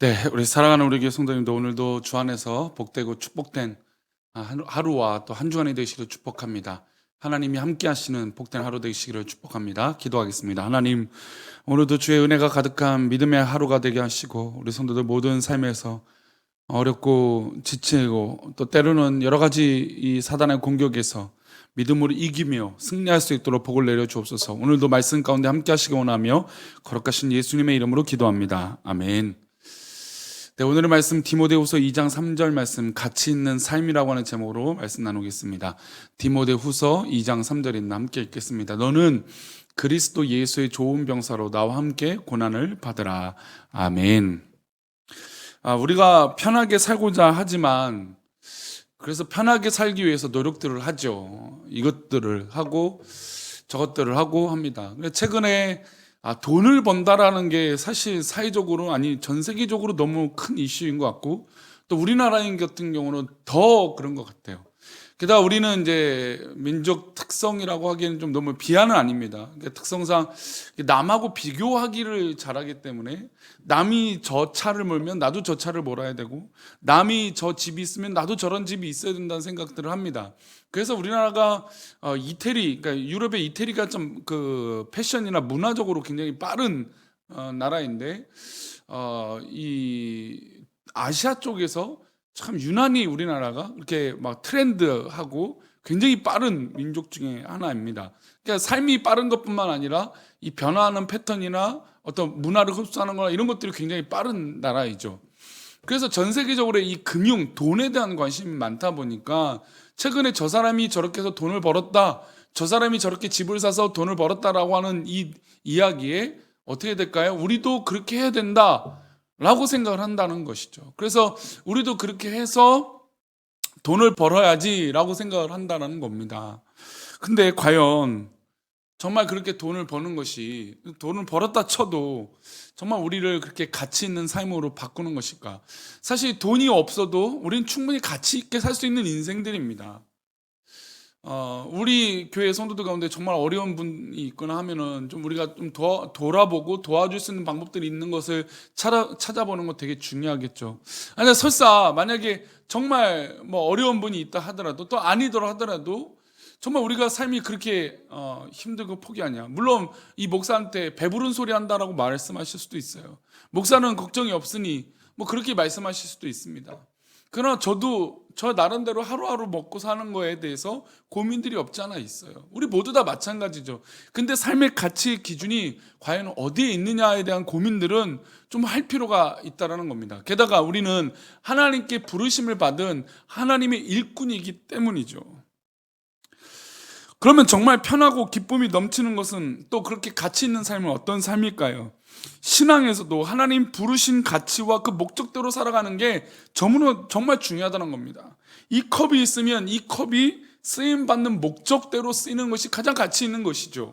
네, 우리 사랑하는 우리 교회 성도님도 오늘도 주 안에서 복되고 축복된 하루와 또 한 주간이 되시기를 축복합니다. 하나님이 함께 하시는 복된 하루 되시기를 축복합니다. 기도하겠습니다. 하나님, 오늘도 주의 은혜가 가득한 믿음의 하루가 되게 하시고 우리 성도들 모든 삶에서 어렵고 지치고 또 때로는 여러 가지 이 사단의 공격에서 믿음으로 이기며 승리할 수 있도록 복을 내려 주옵소서. 오늘도 말씀 가운데 함께 하시기 원하며 거룩하신 예수님의 이름으로 기도합니다. 아멘. 네, 오늘의 말씀 디모데후서 2장 3절 말씀, 가치 있는 삶이라고 하는 제목으로 말씀 나누겠습니다. 디모데후서 2장 3절입니다. 함께 읽겠습니다. 너는 그리스도 예수의 좋은 병사로 나와 함께 고난을 받으라. 아멘. 우리가 편하게 살고자 하지만 그래서 편하게 살기 위해서 노력들을 하죠. 이것들을 하고 저것들을 하고 합니다. 최근에 돈을 번다라는 게 사실 사회적으로, 아니 전 세계적으로 너무 큰 이슈인 것 같고, 또 우리나라인 같은 경우는 더 그런 것 같아요. 게다가 우리는 이제 민족 특성이라고 하기에는 좀 너무 비하는 아닙니다. 특성상 남하고 비교하기를 잘하기 때문에 남이 저 차를 몰면 나도 저 차를 몰아야 되고, 남이 저 집이 있으면 나도 저런 집이 있어야 된다는 생각들을 합니다. 그래서 우리나라가 이태리, 그러니까 유럽의 이태리가 좀 그 패션이나 문화적으로 굉장히 빠른 나라인데, 이 아시아 쪽에서 참 유난히 우리나라가 이렇게 막 트렌드하고 굉장히 빠른 민족 중에 하나입니다. 그러니까 삶이 빠른 것뿐만 아니라 이 변화하는 패턴이나 어떤 문화를 흡수하는 거나 이런 것들이 굉장히 빠른 나라이죠. 그래서 전 세계적으로 이 금융, 돈에 대한 관심이 많다 보니까 최근에 저 사람이 저렇게 해서 돈을 벌었다, 저 사람이 저렇게 집을 사서 돈을 벌었다라고 하는 이 이야기에 어떻게 될까요? 우리도 그렇게 해야 된다 라고 생각을 한다는 것이죠. 그래서 우리도 그렇게 해서 돈을 벌어야지 라고 생각을 한다는 겁니다. 근데 과연 정말 그렇게 돈을 버는 것이, 돈을 벌었다 쳐도 정말 우리를 그렇게 가치 있는 삶으로 바꾸는 것일까? 사실 돈이 없어도 우리는 충분히 가치 있게 살 수 있는 인생들입니다. 우리 교회 성도들 가운데 정말 어려운 분이 있거나 하면은 좀 우리가 좀 돌아보고 도와줄 수 있는 방법들이 있는 것을 찾아보는 거 되게 중요하겠죠. 아니, 설사 만약에 정말 뭐 어려운 분이 있다 하더라도, 또 아니더라 하더라도 정말 우리가 삶이 그렇게 힘들고 포기하냐. 물론 이 목사한테 배부른 소리 한다라고 말씀하실 수도 있어요. 목사는 걱정이 없으니 뭐 그렇게 말씀하실 수도 있습니다. 그러나 저도 저 나름대로 하루하루 먹고 사는 거에 대해서 고민들이 없지 않아 있어요. 우리 모두 다 마찬가지죠. 근데 삶의 가치 기준이 과연 어디에 있느냐에 대한 고민들은 좀 할 필요가 있다는 겁니다. 게다가 우리는 하나님께 부르심을 받은 하나님의 일꾼이기 때문이죠. 그러면 정말 편하고 기쁨이 넘치는 것은 또 그렇게 가치 있는 삶은 어떤 삶일까요? 신앙에서도 하나님 부르신 가치와 그 목적대로 살아가는 게 정말 중요하다는 겁니다. 이 컵이 있으면 이 컵이 쓰임받는 목적대로 쓰이는 것이 가장 가치 있는 것이죠.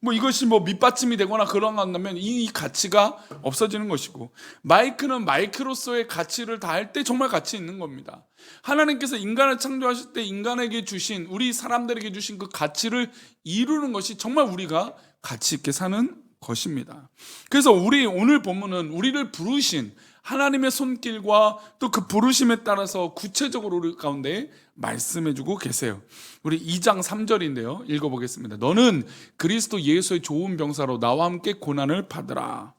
뭐 이것이 뭐 밑받침이 되거나 그런 거 한다면 이 가치가 없어지는 것이고, 마이크는 마이크로서의 가치를 다할 때 정말 가치 있는 겁니다. 하나님께서 인간을 창조하실 때 인간에게 주신, 우리 사람들에게 주신 그 가치를 이루는 것이 정말 우리가 가치 있게 사는 것입니다. 그래서 우리 오늘 본문은 우리를 부르신 하나님의 손길과 또 그 부르심에 따라서 구체적으로 우리 가운데 말씀해주고 계세요. 우리 2장 3절인데요, 읽어보겠습니다. 너는 그리스도 예수의 좋은 병사로 나와 함께 고난을 받으라.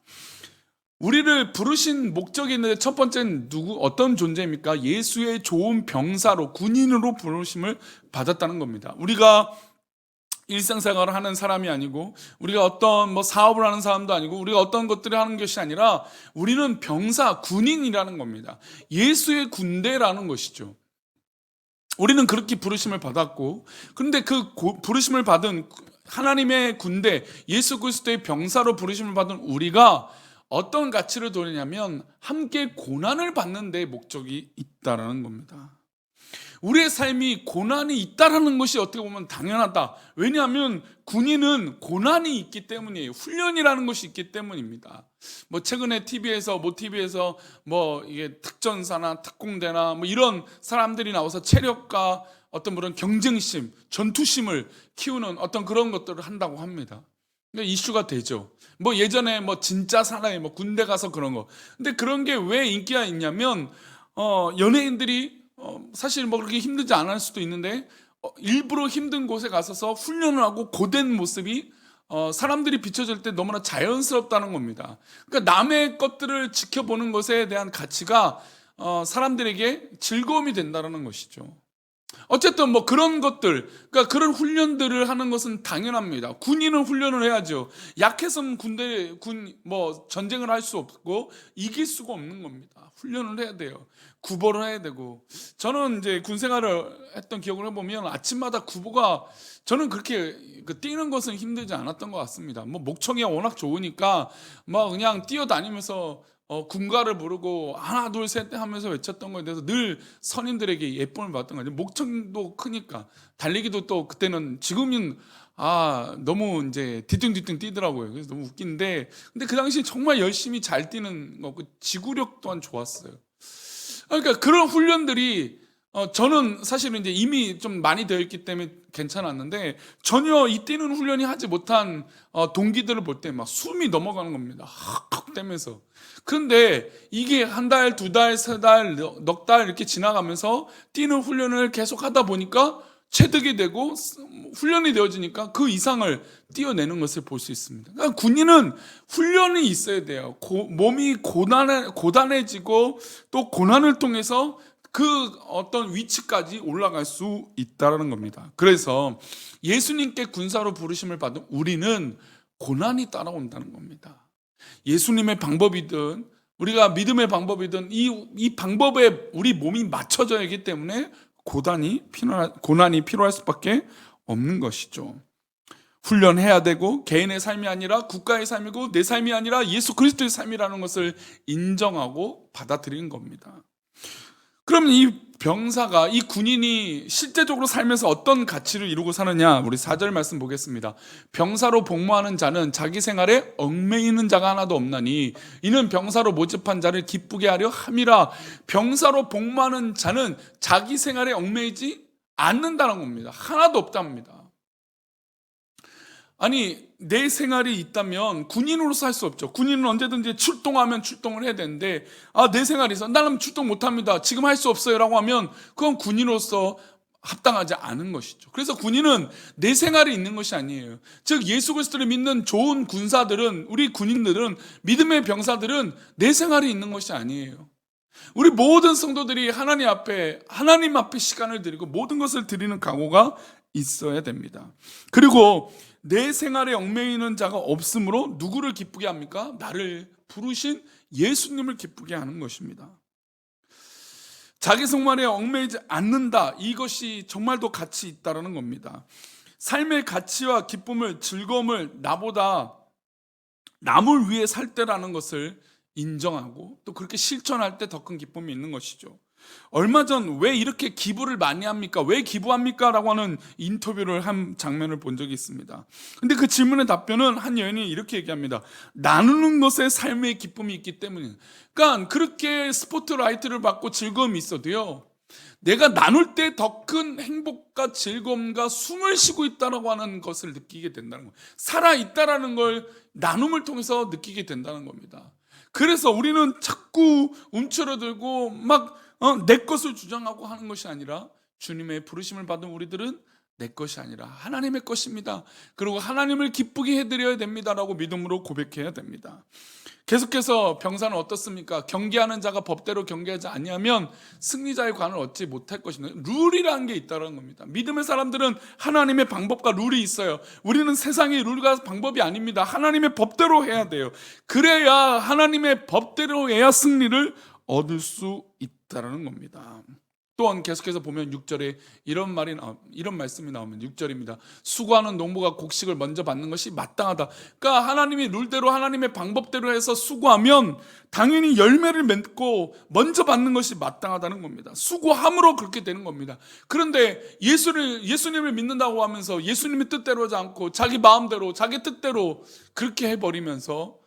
우리를 부르신 목적이 있는데 첫 번째는 어떤 존재입니까? 예수의 좋은 병사로, 군인으로 부르심을 받았다는 겁니다. 우리가 일상생활을 하는 사람이 아니고, 우리가 어떤 뭐 사업을 하는 사람도 아니고, 우리가 어떤 것들을 하는 것이 아니라 우리는 병사, 군인이라는 겁니다. 예수의 군대라는 것이죠. 우리는 그렇게 부르심을 받았고, 그런데 그 부르심을 받은 하나님의 군대, 예수 그리스도의 병사로 부르심을 받은 우리가 어떤 가치를 두느냐면 함께 고난을 받는 데 목적이 있다는 겁니다. 우리의 삶이 고난이 있다라는 것이 어떻게 보면 당연하다. 왜냐하면 군인은 고난이 있기 때문이에요. 훈련이라는 것이 있기 때문입니다. 뭐 최근에 TV에서 뭐 이게 특전사나 특공대나 뭐 이런 사람들이 나와서 체력과 어떤 그런 경쟁심, 전투심을 키우는 어떤 그런 것들을 한다고 합니다. 이슈가 되죠. 뭐 예전에 뭐 진짜 사나이 뭐 군대 가서 그런 거. 근데 그런 게 왜 인기가 있냐면 연예인들이 사실 뭐 그렇게 힘들지 않을 수도 있는데 일부러 힘든 곳에 가서서 훈련을 하고 고된 모습이 사람들이 비춰질 때 너무나 자연스럽다는 겁니다. 그러니까 남의 것들을 지켜보는 것에 대한 가치가 사람들에게 즐거움이 된다는 것이죠. 어쨌든 뭐 그런 것들, 그러니까 그런 훈련들을 하는 것은 당연합니다. 군인은 훈련을 해야죠. 약해서는 뭐 전쟁을 할 수 없고 이길 수가 없는 겁니다. 훈련을 해야 돼요. 구보를 해야 되고. 저는 이제 군 생활을 했던 기억을 해보면 아침마다 구보가 저는 그렇게 뛰는 것은 힘들지 않았던 것 같습니다. 뭐 목청이 워낙 좋으니까 뭐 그냥 뛰어다니면서 군가를 부르고 하나 둘 셋 하면서 외쳤던 거에 대해서 늘 선임들에게 예쁨을 받았던 거죠. 목청도 크니까 달리기도 또 그때는 지금은 너무 이제 뒤뚱뒤뚱 뛰더라고요. 그래서 너무 웃긴데 근데 그 당시 정말 열심히 잘 뛰는 거, 그 지구력 또한 좋았어요. 그러니까 그런 훈련들이 저는 사실은 이제 이미 좀 많이 되어 있기 때문에 괜찮았는데 전혀 이 뛰는 훈련이 하지 못한 동기들을 볼 때 막 숨이 넘어가는 겁니다. 헉헉 떼면서. 그런데 이게 한 달, 두 달, 세 달, 넉 달 이렇게 지나가면서 뛰는 훈련을 계속 하다 보니까 체득이 되고 훈련이 되어지니까 그 이상을 뛰어내는 것을 볼 수 있습니다. 그러니까 군인은 훈련이 있어야 돼요. 몸이 고단해지고 또 고난을 통해서 그 어떤 위치까지 올라갈 수 있다는 겁니다. 그래서 예수님께 군사로 부르심을 받은 우리는 고난이 따라온다는 겁니다. 예수님의 방법이든 우리가 믿음의 방법이든 이 방법에 우리 몸이 맞춰져야 하기 때문에 고난이 필요할 수밖에 없는 것이죠. 훈련해야 되고 개인의 삶이 아니라 국가의 삶이고 내 삶이 아니라 예수 그리스도의 삶이라는 것을 인정하고 받아들이는 겁니다. 그럼 이 병사가, 이 군인이 실제적으로 살면서 어떤 가치를 이루고 사느냐? 우리 4절 말씀 보겠습니다. 병사로 복무하는 자는 자기 생활에 얽매이는 자가 하나도 없나니 이는 병사로 모집한 자를 기쁘게 하려 함이라. 병사로 복무하는 자는 자기 생활에 얽매이지 않는다는 겁니다. 하나도 없답니다. 아니 내 생활이 있다면 군인으로서 할 수 없죠. 군인은 언제든지 출동하면 출동을 해야 되는데 내 생활이 있어 나는 출동 못합니다 지금 할 수 없어요 라고 하면 그건 군인으로서 합당하지 않은 것이죠. 그래서 군인은 내 생활이 있는 것이 아니에요. 즉 예수 그리스도를 믿는 좋은 군사들은, 우리 군인들은, 믿음의 병사들은 내 생활이 있는 것이 아니에요. 우리 모든 성도들이 하나님 앞에 시간을 드리고 모든 것을 드리는 각오가 있어야 됩니다. 그리고 내 생활에 얽매이는 자가 없으므로 누구를 기쁘게 합니까? 나를 부르신 예수님을 기쁘게 하는 것입니다. 자기 생활에 얽매이지 않는다. 이것이 정말도 가치 있다는 겁니다. 삶의 가치와 기쁨을, 즐거움을 나보다 남을 위해 살 때라는 것을 인정하고 또 그렇게 실천할 때 더 큰 기쁨이 있는 것이죠. 얼마 전 왜 이렇게 기부를 많이 합니까? 왜 기부합니까? 라고 하는 인터뷰를 한 장면을 본 적이 있습니다. 근데 그 질문의 답변은 한 여인이 이렇게 얘기합니다. 나누는 것에 삶의 기쁨이 있기 때문이에요. 그러니까 그렇게 스포트라이트를 받고 즐거움이 있어도요, 내가 나눌 때 더 큰 행복과 즐거움과 숨을 쉬고 있다라고 하는 것을 느끼게 된다는 거예요. 살아있다라는 걸 나눔을 통해서 느끼게 된다는 겁니다. 그래서 우리는 자꾸 움츠러들고 막 내 것을 주장하고 하는 것이 아니라 주님의 부르심을 받은 우리들은 내 것이 아니라 하나님의 것입니다. 그리고 하나님을 기쁘게 해드려야 됩니다라고 믿음으로 고백해야 됩니다. 계속해서 병사는 어떻습니까? 경계하는 자가 법대로 경계하지 아니하면 승리자의 관을 얻지 못할 것입니다. 룰이라는 게 있다는 겁니다. 믿음의 사람들은 하나님의 방법과 룰이 있어요. 우리는 세상의 룰과 방법이 아닙니다. 하나님의 법대로 해야 돼요. 그래야 하나님의 법대로 해야 승리를 얻을 수 있다는 겁니다. 또한 계속해서 보면 6절에 이런 말씀이 나오면 6절입니다. 수고하는 농부가 곡식을 먼저 받는 것이 마땅하다. 그러니까 하나님이 룰대로 하나님의 방법대로 해서 수고하면 당연히 열매를 맺고 먼저 받는 것이 마땅하다는 겁니다. 수고함으로 그렇게 되는 겁니다. 그런데 예수님을 믿는다고 하면서 예수님의 뜻대로 하지 않고 자기 마음대로 자기 뜻대로 그렇게 해버리면서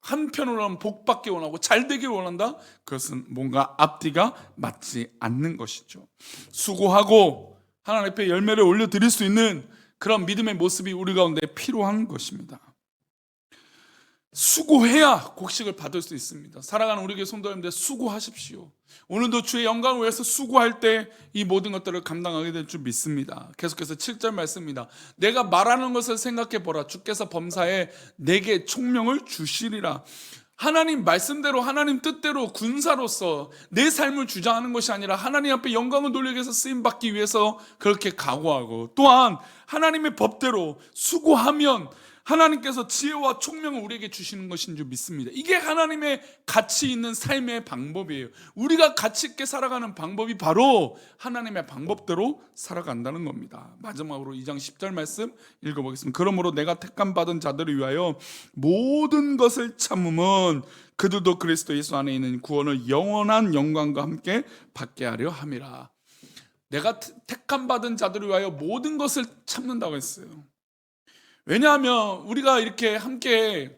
한편으로는 복받기 원하고 잘되길 원한다? 그것은 뭔가 앞뒤가 맞지 않는 것이죠. 수고하고 하나님 앞에 열매를 올려드릴 수 있는 그런 믿음의 모습이 우리 가운데 필요한 것입니다. 수고해야 곡식을 받을 수 있습니다. 사랑하는 우리 교회 성도님들, 수고하십시오. 오늘도 주의 영광을 위해서 수고할 때 이 모든 것들을 감당하게 될 줄 믿습니다. 계속해서 7절 말씀입니다. 내가 말하는 것을 생각해 보라. 주께서 범사에 내게 총명을 주시리라. 하나님 말씀대로, 하나님 뜻대로 군사로서 내 삶을 주장하는 것이 아니라 하나님 앞에 영광을 돌리기 위해서 쓰임받기 위해서 그렇게 각오하고, 또한 하나님의 법대로 수고하면 하나님께서 지혜와 총명을 우리에게 주시는 것인 줄 믿습니다. 이게 하나님의 가치 있는 삶의 방법이에요. 우리가 가치 있게 살아가는 방법이 바로 하나님의 방법대로 살아간다는 겁니다. 마지막으로 2장 10절 말씀 읽어보겠습니다. 그러므로 내가 택함 받은 자들을 위하여 모든 것을 참음은 그들도 그리스도 예수 안에 있는 구원을 영원한 영광과 함께 받게 하려 함이라. 내가 택함 받은 자들을 위하여 모든 것을 참는다고 했어요. 왜냐하면 우리가 이렇게 함께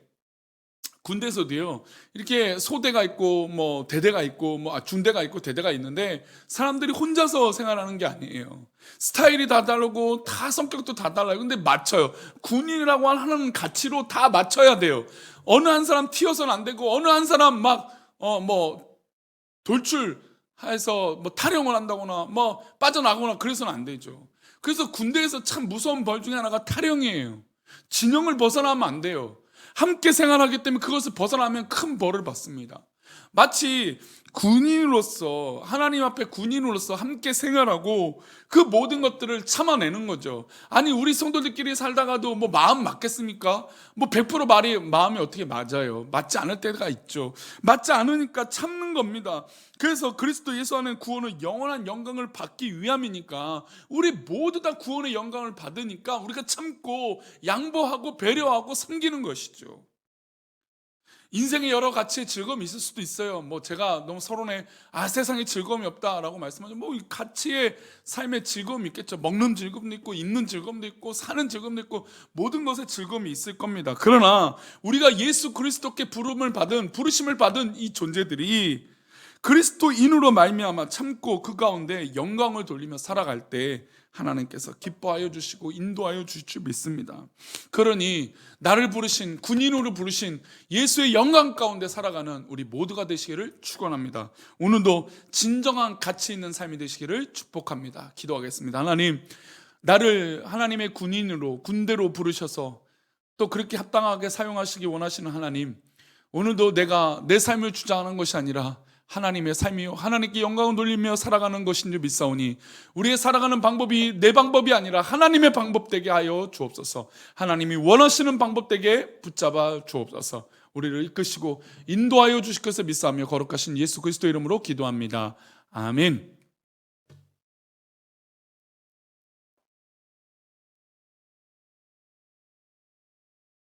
군대에서도요, 이렇게 소대가 있고 뭐 대대가 있고 뭐 중대가 있고 대대가 있는데 사람들이 혼자서 생활하는 게 아니에요. 스타일이 다 다르고 다 성격도 다 달라요. 근데 맞춰요. 군인이라고 하는 가치로 다 맞춰야 돼요. 어느 한 사람 튀어서는 안 되고, 어느 한 사람 막 돌출해서 뭐 탈영을 한다거나 뭐 빠져나가거나 그래서는 안 되죠. 그래서 군대에서 참 무서운 벌 중에 하나가 탈영이에요. 진영을 벗어나면 안 돼요. 함께 생활하기 때문에 그것을 벗어나면 큰 벌을 받습니다. 마치 군인으로서, 하나님 앞에 군인으로서 함께 생활하고 그 모든 것들을 참아내는 거죠. 아니, 우리 성도들끼리 살다가도 뭐 마음 맞겠습니까? 뭐 100% 마음이 어떻게 맞아요? 맞지 않을 때가 있죠. 맞지 않으니까 참는 겁니다. 그래서 그리스도 예수 안에 구원은 영원한 영광을 받기 위함이니까, 우리 모두 다 구원의 영광을 받으니까 우리가 참고 양보하고 배려하고 섬기는 것이죠. 인생의 여러 가치의 즐거움이 있을 수도 있어요. 뭐 제가 너무 서론에 세상에 즐거움이 없다라고 말씀하죠. 뭐 가치의 삶의 즐거움이 있겠죠. 먹는 즐거움도 있고, 있는 즐거움도 있고, 사는 즐거움도 있고, 모든 것에 즐거움이 있을 겁니다. 그러나 우리가 예수 그리스도께 부르심을 받은 이 존재들이 그리스도인으로 말미암아 참고 그 가운데 영광을 돌리며 살아갈 때 하나님께서 기뻐하여 주시고 인도하여 주실 줄 믿습니다. 그러니 나를 부르신, 군인으로 부르신 예수의 영광 가운데 살아가는 우리 모두가 되시기를 축원합니다. 오늘도 진정한 가치 있는 삶이 되시기를 축복합니다. 기도하겠습니다. 하나님, 나를 하나님의 군인으로, 군대로 부르셔서 또 그렇게 합당하게 사용하시기 원하시는 하나님, 오늘도 내가 내 삶을 주장하는 것이 아니라 하나님의 삶이요, 하나님께 영광을 돌리며 살아가는 것인 줄 믿사오니, 우리의 살아가는 방법이 내 방법이 아니라 하나님의 방법 되게 하여 주옵소서. 하나님이 원하시는 방법 되게 붙잡아 주옵소서. 우리를 이끄시고 인도하여 주실 것을 믿사오며 거룩하신 예수 그리스도 이름으로 기도합니다. 아멘.